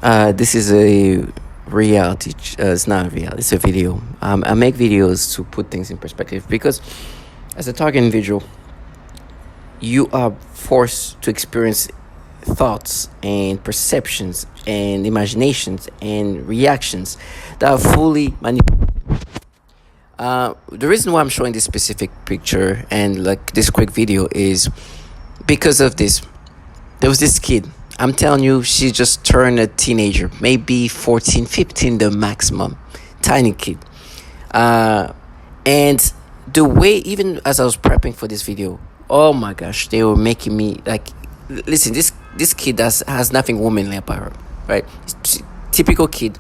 This is a it's not a reality, it's a video. I make videos to put things in perspective because, as a target individual, you are forced to experience thoughts and perceptions and imaginations and reactions that are fully manipulated. The reason why I'm showing this specific picture and like this quick video is because of this. There was this kid. I'm telling you, she just turned a teenager, maybe 14, 15, the maximum. Tiny kid. And the way, even as I was prepping for this video, oh my gosh, they were making me like, listen, this kid has nothing womanly about her, right? Typical kid.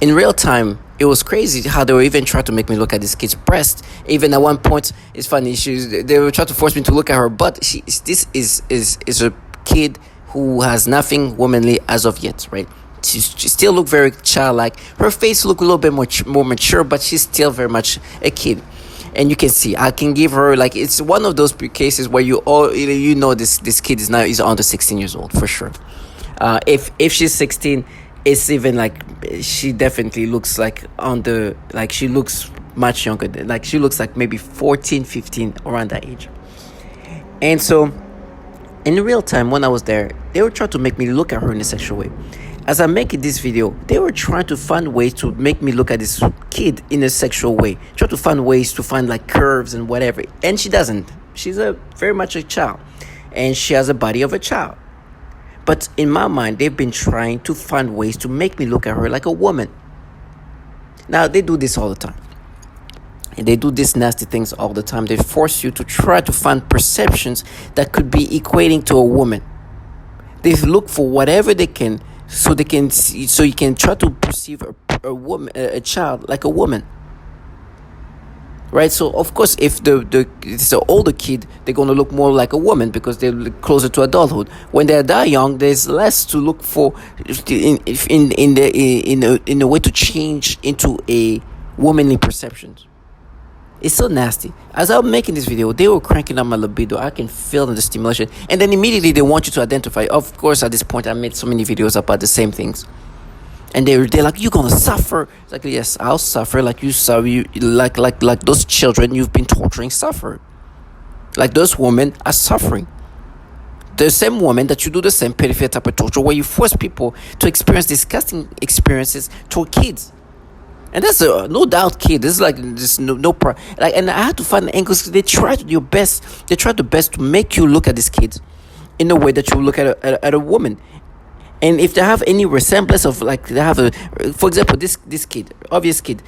In real time, it was crazy how they were even trying to make me look at this kid's breast. Even at one point, it's funny. They were trying to force me to look at her butt. This is a kid who has nothing womanly as of yet, right? She still look very childlike. Her face look a little bit more mature, but she's still very much a kid. And you can see, I can give her like, it's one of those cases where you know this kid is under 16 years old for sure. If she's 16, it's even like she definitely looks like she looks much younger than, like she looks like maybe 14, 15, around that age. And so in real time, when I was there, they were trying to make me look at her in a sexual way. As I'm making this video, they were trying to find ways to make me look at this kid in a sexual way. Try to find ways to find like curves and whatever. And she doesn't. She's very much a child. And she has a body of a child. But in my mind, they've been trying to find ways to make me look at her like a woman. Now, they do this all the time. And they do these nasty things all the time. They force you to try to find perceptions that could be equating to a woman. They look for whatever they can so you can try to perceive a woman, a child, like a woman. Right? So of course, if it's the older kid, they're gonna look more like a woman because they're closer to adulthood. When they're that young, there's less to look for in a way to change into a womanly perception. It's so nasty. As I'm making this video, they were cranking up my libido. I can feel the stimulation. And then immediately they want you to identify. Of course, at this point, I made so many videos about the same things. And they're like, you're going to suffer. It's like, yes, I'll suffer like you suffer. Like those children you've been torturing suffer. Like those women are suffering. The same woman that you do the same pedophilia type of torture where you force people to experience disgusting experiences to kids. And that's a no doubt kid. This is like just no problem. Like, and I had to find angles. They try to do your best. They try the best to make you look at this kid in a way that you look at a woman. And if they have any resemblance of like they have for example, this kid, obvious kid,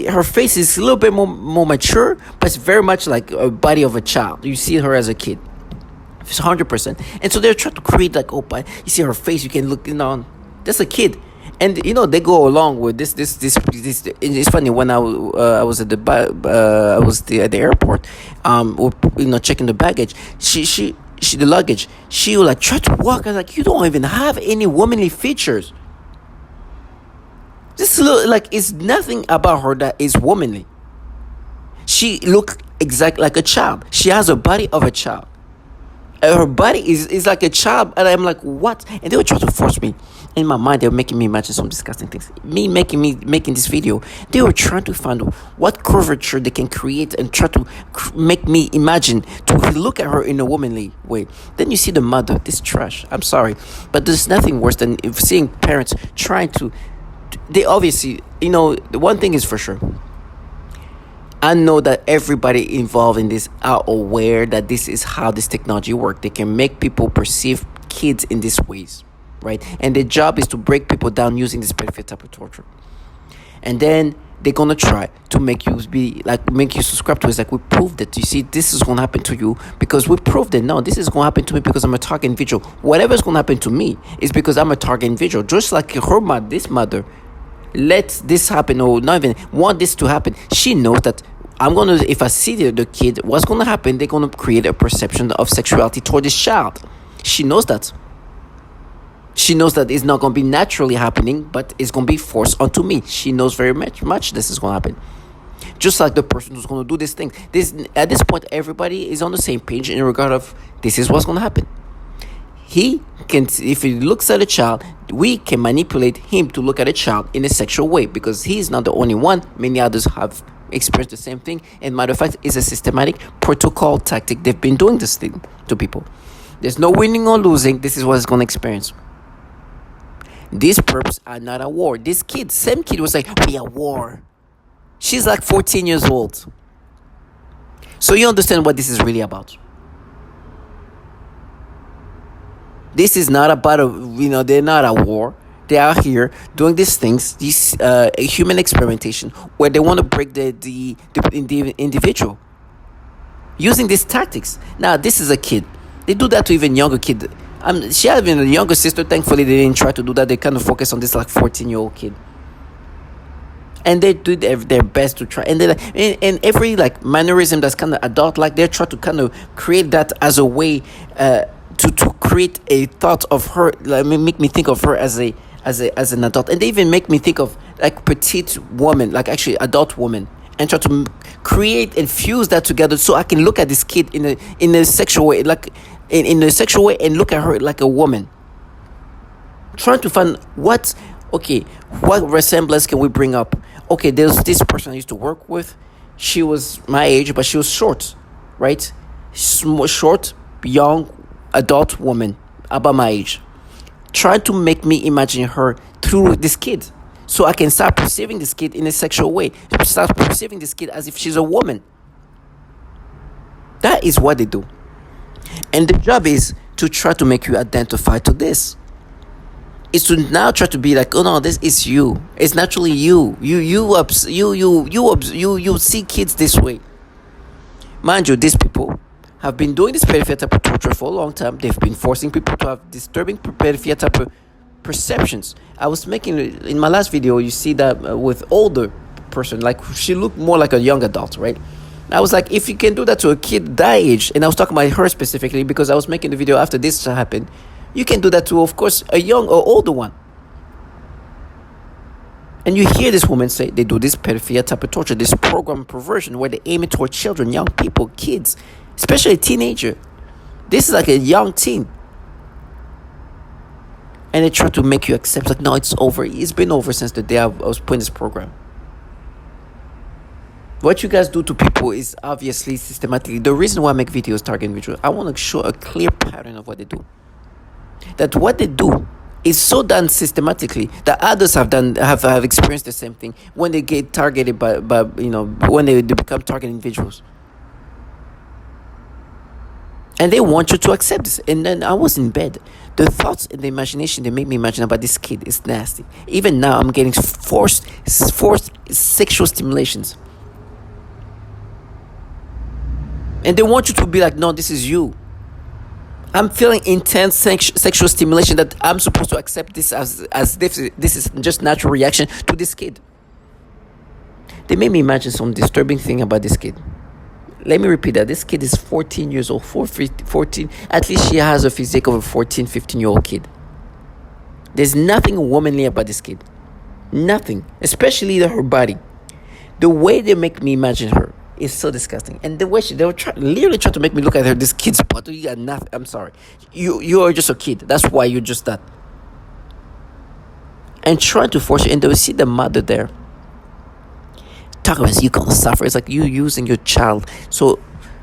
her face is a little bit more mature, but it's very much like a body of a child. You see her as a kid, it's 100%. And so they're trying to create like, oh, but you see her face, you can look, that's a kid. And they go along with this. It's funny when I was at the airport, checking the baggage. The luggage. She would like try to walk. I was like, you don't even have any womanly features. This look like it's nothing about her that is womanly. She look exactly like a child. She has a body of a child. Her body is like a child, and I'm like, what? And they were trying to force me. In my mind, they were making me imagine some disgusting things. Making this video, they were trying to find what curvature they can create and try to make me imagine to look at her in a womanly way. Then you see the mother, this trash. I'm sorry, but there's nothing worse than seeing parents trying to. They obviously, the one thing is for sure. I know that everybody involved in this are aware that this is how this technology works. They can make people perceive kids in these ways, right? And their job is to break people down using this specific type of torture. And then they're gonna try to make you subscribe to it. It's like, we proved it. You see, this is gonna happen to you because we proved it. No, this is gonna happen to me because I'm a target individual. Whatever's gonna happen to me is because I'm a target individual. Just like this mother let this happen or not even want this to happen. She knows that if I see the kid, what's going to happen? They're going to create a perception of sexuality toward this child. She knows that. She knows that it's not going to be naturally happening, but it's going to be forced onto me. She knows very much this is going to happen. Just like the person who's going to do this thing. At this point, everybody is on the same page in regard of this is what's going to happen. He can, if he looks at a child, we can manipulate him to look at a child in a sexual way, because he's not the only one. Many others have experienced the same thing, and matter of fact, it's a systematic protocol tactic. They've been doing this thing to people. There's no winning or losing. This is what it's going to experience. These perps are not at war. This kid, same kid, was like, we are at war. She's like 14 years old. So you understand what this is really about. This is not about they're not at war. They are here doing these things, these human experimentation, where they want to break the individual using these tactics. Now, this is a kid. They do that to even younger kid. She had even a younger sister. Thankfully, they didn't try to do that. They kind of focus on this like 14-year-old kid. And they do their best to try. And they and every like mannerism that's kind of adult, like they try to kind of create that as a way to create a thought of her, like make me think of her as an adult. And they even make me think of like petite woman, like actually adult woman, and try to create and fuse that together so I can look at this kid in a sexual way, like in a sexual way, and look at her like a woman. Trying to find what resemblance can we bring up? Okay, there's this person I used to work with. She was my age, but she was short, right? Short, young, adult woman about my age. Trying to make me imagine her through this kid, so I can start perceiving this kid in a sexual way. Start perceiving this kid as if she's a woman. That is what they do. And the job is to try to make you identify to this. Is to now try to be like, oh no, this is you. It's naturally you. You see kids this way. Mind you, these people have been doing this pedophilia type of torture for a long time. They've been forcing people to have disturbing pedophilia type of perceptions. I was making, in my last video, you see that with older person, like she looked more like a young adult, right? I was like, if you can do that to a kid that age, and I was talking about her specifically because I was making the video after this happened, you can do that to, of course, a young or older one. And you hear this woman say they do this pedophilia type of torture, this program perversion where they aim it toward children, young people, kids, especially a teenager. This is like a young teen. And they try to make you accept, like, no, it's over. It's been over since the day I was putting this program. What you guys do to people is obviously systematically. The reason why I make videos targeting individuals, I want to show a clear pattern of what they do. That what they do is so done systematically that others have experienced the same thing when they get targeted by when they become target individuals. And they want you to accept this. And then I was in bed. The thoughts and the imagination they make me imagine about this kid is nasty. Even now, I'm getting forced sexual stimulations. And they want you to be like, no, this is you. I'm feeling intense sexual stimulation that I'm supposed to accept this as this is just natural reaction to this kid. They made me imagine some disturbing thing about this kid. Let me repeat that. This kid is 14 years old. 14. At least she has a physique of a 14, 15-year-old kid. There's nothing womanly about this kid. Nothing. Especially her body. The way they make me imagine her is so disgusting. And the way they were literally trying to make me look at her, this kid's butt. You got nothing. I'm sorry. You are just a kid. That's why you're just that. And trying to force you. And they will see the mother there. Talk about you gonna suffer. It's like you using your child so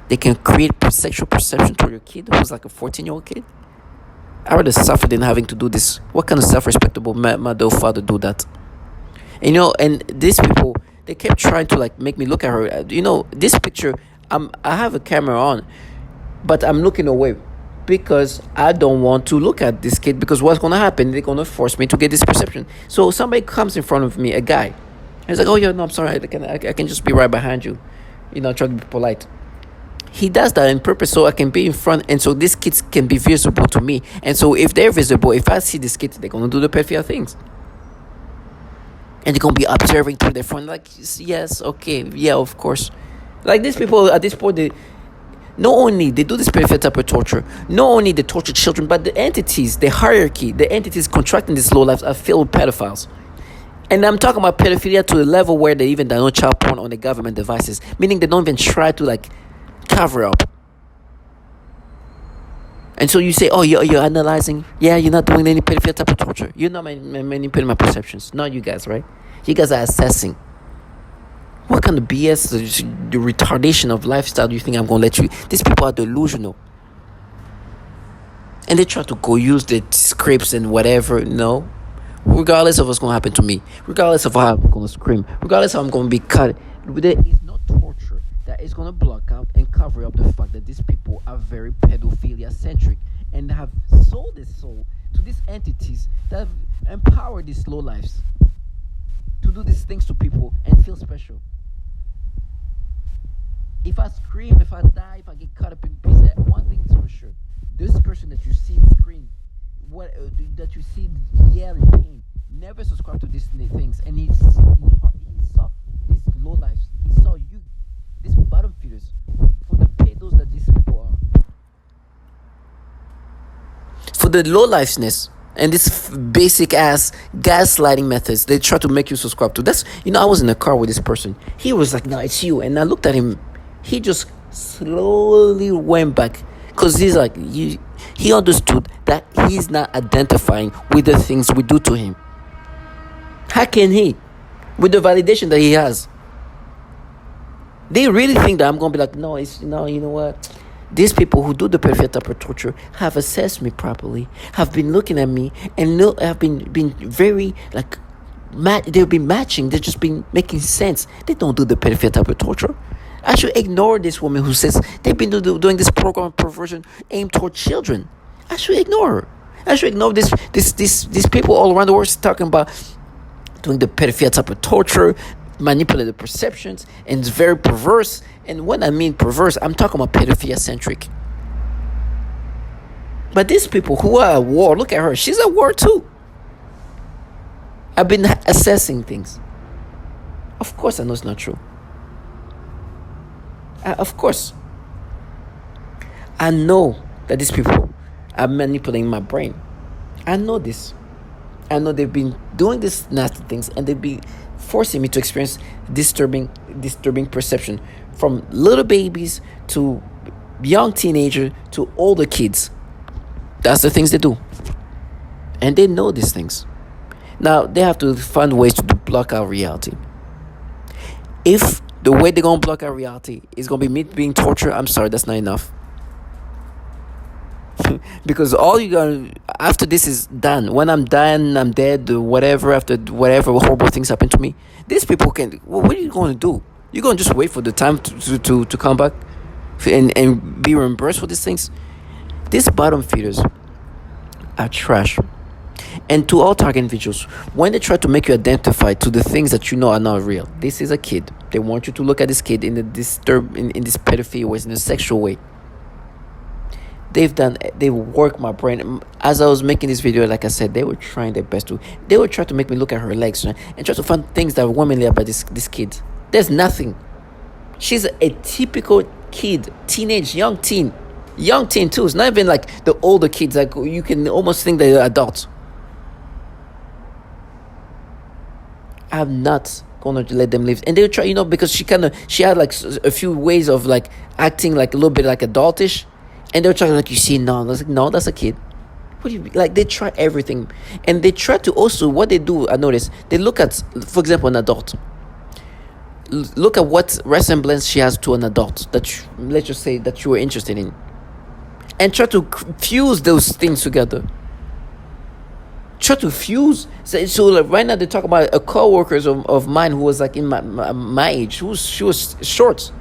they can create sexual perception to your kid who's like a 14-year-old kid. I rather suffer than having to do this. What kind of self-respectable mother or father do that? And, and these people, they kept trying to like make me look at her. This picture, I have a camera on, but I'm looking away because I don't want to look at this kid, because what's gonna happen? They're gonna force me to get this perception. So somebody comes in front of me, a guy. He's like, oh, yeah, no, I'm sorry. I can just be right behind you. Try to be polite. He does that on purpose so I can be in front, and so these kids can be visible to me. And so if they're visible, if I see these kids, they're going to do the pedophile things. And they're going to be observing through their phone, like, yes, okay, yeah, of course. Like, these people, at this point, not only they do this pedophile type of torture, not only they torture children, but the entities, the hierarchy, the entities contracting these low lives are filled with pedophiles. And I'm talking about pedophilia to the level where they even download child porn on the government devices, meaning they don't even try to like cover up. And so you say, oh, you're analyzing. Yeah, you're not doing any pedophilia type of torture. You're not manipulating my perceptions. Not you guys, right? You guys are assessing. What kind of BS, the retardation of lifestyle do you think I'm going to let you? These people are delusional. And they try to go use the scripts and whatever, regardless of what's going to happen to me, regardless of how I'm going to scream, regardless of how I'm going to be cut. There is no torture that is going to block out and cover up the fact that these people are very pedophilia-centric and have sold their soul to these entities that have empowered these low lives to do these things to people and feel special. If I scream, if I die, if I get cut up in pieces, one thing is for sure. This person that you see scream, that you see yell in pain, never subscribe to these things. And he saw these low lives. He saw you, these bottom feeders, for the pedos that these people are. For the low lifeness and this basic ass gaslighting methods they try to make you subscribe to. That's, I was in a car with this person. He was like, no, it's you. And I looked at him. He just slowly went back. Because he's like, he understood that he's not identifying with the things we do to him. How can he? With the validation that he has. They really think that I'm going to be like, no, you know what? These people who do the perfect type of torture have assessed me properly, have been looking at me, and have been very, they've been matching. They've just been making sense. They don't do the perfect type of torture. I should ignore this woman who says they've been doing this program of perversion aimed toward children. I should ignore her. I should ignore these people all around the world talking about doing the pedophile type of torture, manipulative perceptions, and it's very perverse. And when I mean perverse, I'm talking about pedophilia-centric. But these people who are at war, look at her. She's at war too. I've been assessing things. Of course I know it's not true. Of course. I know that these people are manipulating my brain. I know this. I know they've been doing these nasty things and they've been forcing me to experience disturbing perception from little babies to young teenagers to older kids. That's the things they do. And they know these things. Now, they have to find ways to block out reality. If the way they're going to block out reality is going to be me being tortured, I'm sorry, that's not enough. Because all you got after this is done, when I'm done, I'm dead, whatever, after whatever horrible things happen to me, these people can, what are you going to do? You're going to just wait for the time to come back and be reimbursed for these things? These bottom feeders are trash. And to all target individuals, when they try to make you identify to the things that you know are not real, this is a kid. They want you to look at this kid in this pedophile ways, in a sexual way. They work my brain. As I was making this video, like I said, they were trying their best to. They would try to make me look at her legs, right? And try to find things that are womanly about this kid. There's nothing. She's a typical kid, young teen too. It's not even like the older kids. Like you can almost think they're adults. I'm not gonna let them live, and they try, because she had like a few ways of like acting like a little bit like adultish, and they were trying like, you see, no, I was like, no, that's a kid. What do you like? They try everything, and they try to also what they do. I notice they look at, for example, an adult. Look at what resemblance she has to an adult let's just say that you were interested in, and try to fuse those things together. Try to fuse. So like right now they talk about a co-worker of mine who was like in my age. She was short,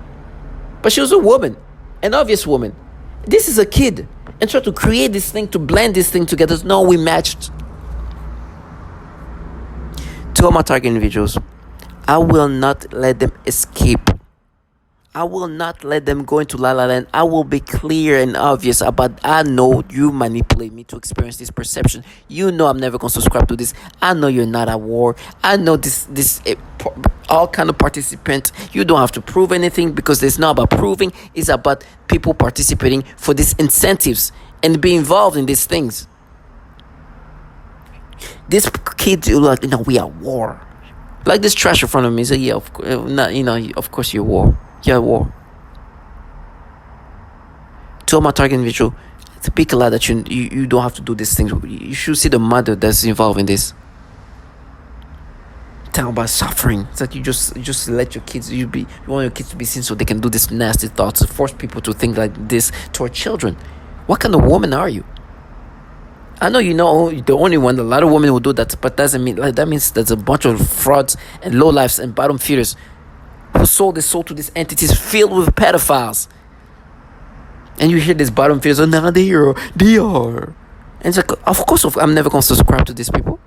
but she was a woman, an obvious woman. This is a kid, and try to create this thing, to blend this thing together. No, we matched. To all my target individuals, I will not let them escape. I will not let them go into La La Land. I will be clear and obvious about, I know you manipulate me to experience this perception. You know I'm never going to subscribe to this. I know you're not at war. I know this all kind of participant. You don't have to prove anything, because it's not about proving. It's about people participating for these incentives and be involved in these things. This kid, like, we are at war. Like this trash in front of me. So yeah, of course you're at war. Yeah, war. To all my target individual, speak a lot that you don't have to do these things. You should see the mother that's involved in this. Talk about suffering. It's like you just let your kids, you want your kids to be seen so they can do these nasty thoughts, force people to think like this toward children. What kind of woman are you? I know the only one. A lot of women will do that, but doesn't mean like that means there's a bunch of frauds and low lives and bottom feeders who sold their soul to these entities filled with pedophiles. And you hear these bottom feeders, oh, now they are. And it's like, of course, I'm never going to subscribe to these people.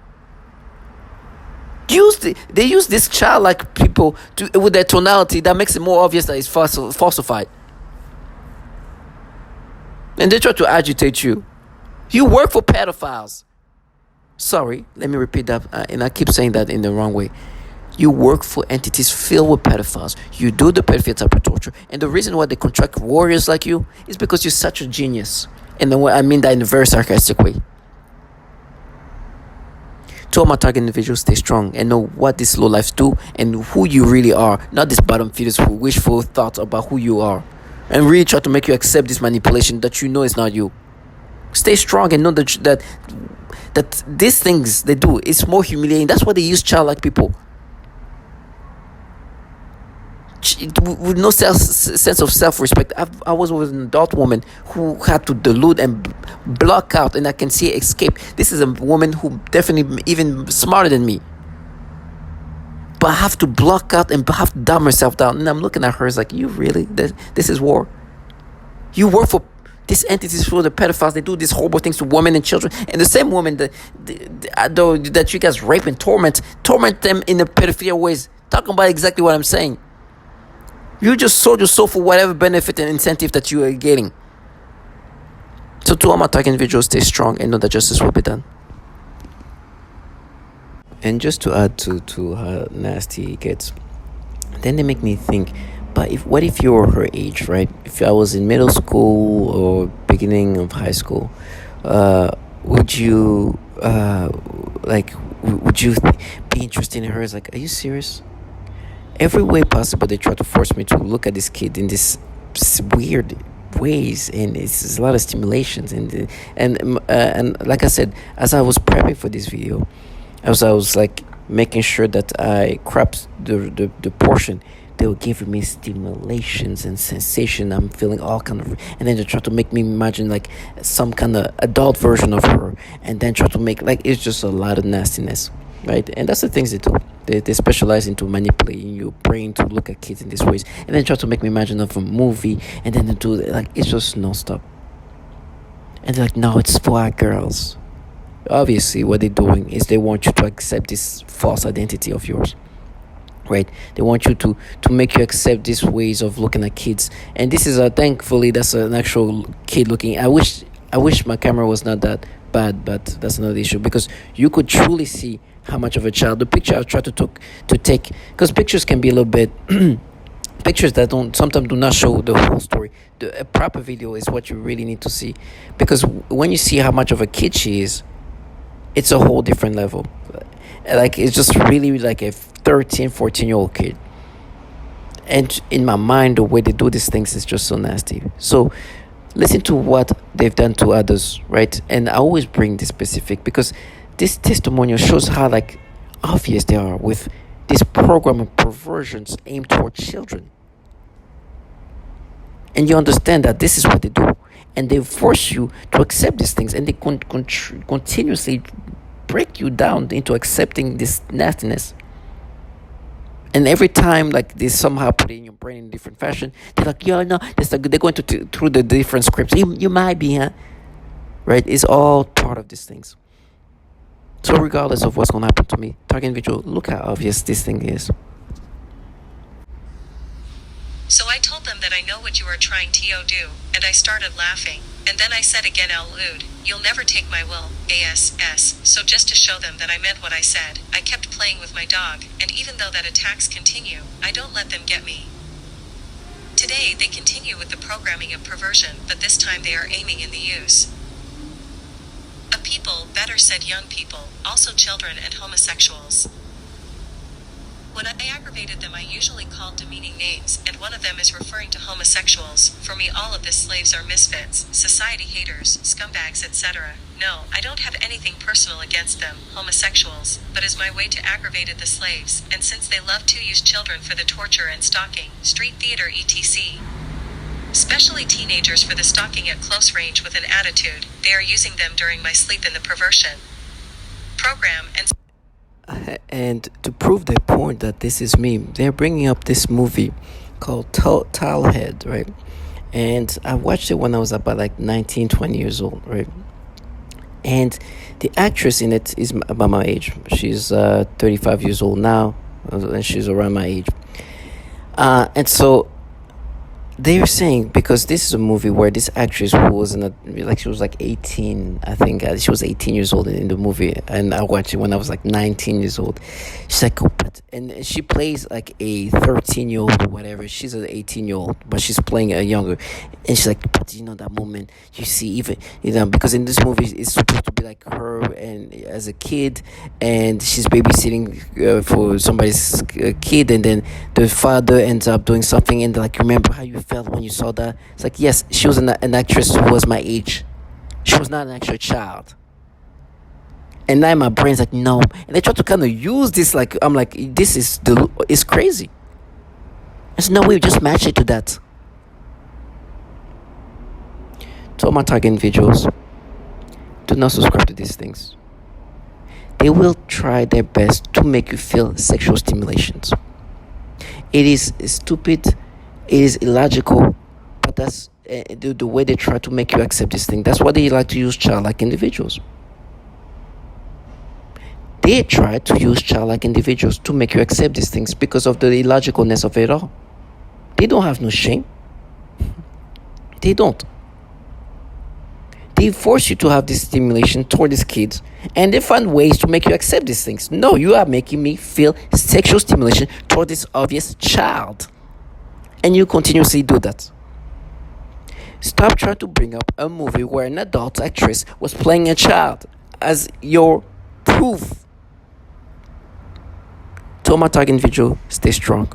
They use this childlike people with their tonality that makes it more obvious that it's falsified. And they try to agitate you. You work for pedophiles. Sorry, let me repeat that. And I keep saying that in the wrong way. You work for entities filled with pedophiles. You do the pedophile type of torture. And the reason why they contract warriors like you is because you're such a genius. And I mean that in a very sarcastic way. To all my target individuals, stay strong and know what these low lives do and who you really are. Not these bottom feeders who wishful thoughts about who you are. And really try to make you accept this manipulation that you know is not you. Stay strong and know that these things they do is more humiliating. That's why they use childlike people. With no sense of self-respect. I was with an adult woman who had to delude and block out, and I can see escape. This is a woman who definitely even smarter than me, but I have to block out and have to dumb herself down. And I'm looking at her as like, you really? This is war? You work for these entities, for the pedophiles. They do these horrible things to women and children, and the same women that you guys rape and torment them in the pedophilia ways. Talking about exactly what I'm saying. You just sold your soul for whatever benefit and incentive that you are getting. So to all my target individuals, stay strong and know that justice will be done. And just to add to how nasty it gets, then they make me think, but what if you were her age, right? If I was in middle school or beginning of high school, would you be interested in her? It's like, are you serious? Every way possible, they try to force me to look at this kid in this weird ways, and it's a lot of stimulations. And like I said, as I was prepping for this video, I was like making sure that I cropped the portion. They were giving me stimulations and sensation. I'm feeling all kind of, and then they try to make me imagine like some kind of adult version of her, and then try to make like it's just a lot of nastiness, right? And that's the things they do. They specialize into manipulating your brain to look at kids in these ways, and then try to make me imagine of a movie, and then they do like it's just non-stop. And they're like, no, it's for our girls. Obviously, what they're doing is they want you to accept this false identity of yours, right? They want you to make you accept these ways of looking at kids. And this is thankfully that's an actual kid looking. I wish my camera was not that bad, but that's another issue, because you could truly see how much of a child. The picture I try to take, because pictures can be a little bit pictures that sometimes do not show the whole story. A proper video is what you really need to see, because when you see how much of a kid she is, it's a whole different level. Like it's just really like a 13-14-year-old kid. And in my mind, the way they do these things is just so nasty. So listen to what they've done to others, right? And I always bring this specific because this testimonial shows how like obvious they are with this program of perversions aimed toward children. And you understand that this is what they do, and they force you to accept these things, and they continuously break you down into accepting this nastiness. And every time like they somehow put it in your brain in a different fashion, they're like, yeah, no, they're going through the different scripts. You might be, huh? Right? It's all part of these things. So regardless of what's going to happen to me, target individual, look how obvious this thing is. So I told them that I know what you are trying to do, and I started laughing. And then I said again out loud, you'll never take my will, ASS. So just to show them that I meant what I said, I kept playing with my dog, and even though that attacks continue, I don't let them get me. Today they continue with the programming of perversion, but this time they are aiming in the use. A people, better said young people, also children and homosexuals. When I aggravated them, I usually called demeaning names, and one of them is referring to homosexuals. For me, all of the slaves are misfits, society haters, scumbags, etc. No, I don't have anything personal against them, homosexuals, but as my way to aggravate the slaves, and since they love to use children for the torture and stalking, street theater etc. Especially teenagers for the stalking at close range with an attitude, they are using them during my sleep in the perversion program And to prove their point that this is me, they're bringing up this movie called Tilehead, right? And I watched it when I was about like 19, 20 years old, right? And the actress in it is about my age. She's 35 years old now, and she's around my age. And so they're saying, because this is a movie where this actress who was she was like 18, I think she was 18 years old in the movie, and I watched it when I was like 19 years old. She's like, and she plays like a 13-year-old or whatever. She's an 18-year-old, but she's playing a younger. And she's like, but that moment you see, even because in this movie it's supposed to be like her and as a kid, and she's babysitting for somebody's kid, and then the father ends up doing something, and like, remember how you felt when you saw that? It's like, yes, she was an actress who was my age. She was not an actual child. And now my brain's like, no. And they try to kind of use this, like, I'm like, this is it's crazy. There's no way, just match it to that. To all my target individuals, do not subscribe to these things. They will try their best to make you feel sexual stimulations. It is stupid, it is illogical, but that's the way they try to make you accept this thing. That's why they like to use childlike individuals. They try to use childlike individuals to make you accept these things because of the illogicalness of it all. They don't have no shame. They don't. They force you to have this stimulation toward these kids, and they find ways to make you accept these things. No, you are making me feel sexual stimulation toward this obvious child, and you continuously do that. Stop trying to bring up a movie where an adult actress was playing a child as your proof. To my target individual, stay strong.